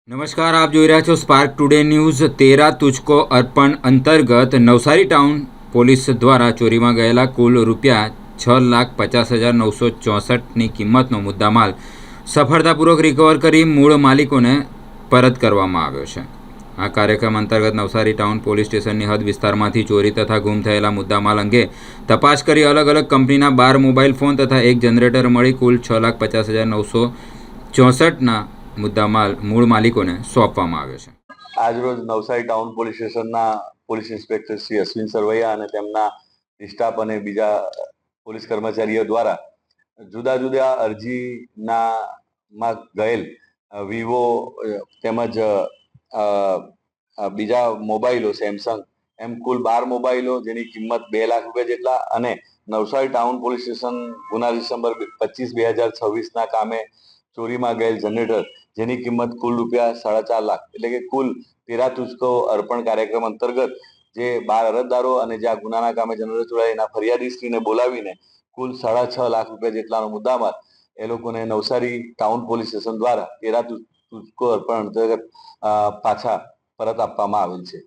નમસ્કાર, આપ જોઈ રહ્યા છો સ્પાર્ક ટુડે ન્યૂઝ। તેરા તુજકો અર્પણ અંતર્ગત નવસારી ટાઉન પોલીસ દ્વારા ચોરીમાં ગયેલા કુલ રૂપિયા 6,50,964ની કિંમતનો મુદ્દામાલ સફળતાપૂર્વક રિકવર કરી મૂળ માલિકોને પરત કરવામાં આવ્યો છે। આ કાર્યક્રમ અંતર્ગત નવસારી ટાઉન પોલીસ સ્ટેશનની હદ વિસ્તારમાંથી ચોરી તથા ગુમ થયેલા મુદ્દામાલ અંગે તપાસ કરી અલગ અલગ કંપનીના 12 મોબાઈલ ફોન તથા એક જનરેટર મળી કુલ 6,50,964ના મુદ્દામાલ મૂળ માલિકોને સોંપવામાં આવ્યો છે। આજરોજ નવસારી ટાઉન પોલીસ સ્ટેશનના પોલીસ ઇન્સ્પેક્ટર શ્રી અશ્વિન સરવૈયા અને તેમના સ્ટાફ અને બીજા પોલીસ કર્મચારીઓ દ્વારા જુદા જુદા અરજીમાં ગયેલ વિવો તેમજ બીજા મોબાઈલો સેમસંગ એમ કુલ 12 મોબાઈલો જેની કિંમત 2 લાખ રૂપિયા જેટલા અને નવસારી ટાઉન પોલીસ સ્ટેશન ગુના ડિસેમ્બર 25/2026ના કામે ચોરીમાં ગયેલ જનરેટર જેની કિંમત કુલ રૂપિયા 4.5 લાખ એટલે કે કુલ તેરા તુજકો અર્પણ કાર્યક્રમ અંતર્ગત જે 12 અરજદારો અને જે આ ગુનાના કામે જનરેટર ચોરાય એના ફરિયાદીશ્રીને બોલાવીને કુલ 6.5 લાખ રૂપિયા જેટલાનો મુદ્દામાલ એ લોકોને નવસારી ટાઉન પોલીસ સ્ટેશન દ્વારા તેરા તુજકો અર્પણ અંતર્ગત પાછા પરત આપવામાં આવેલ છે।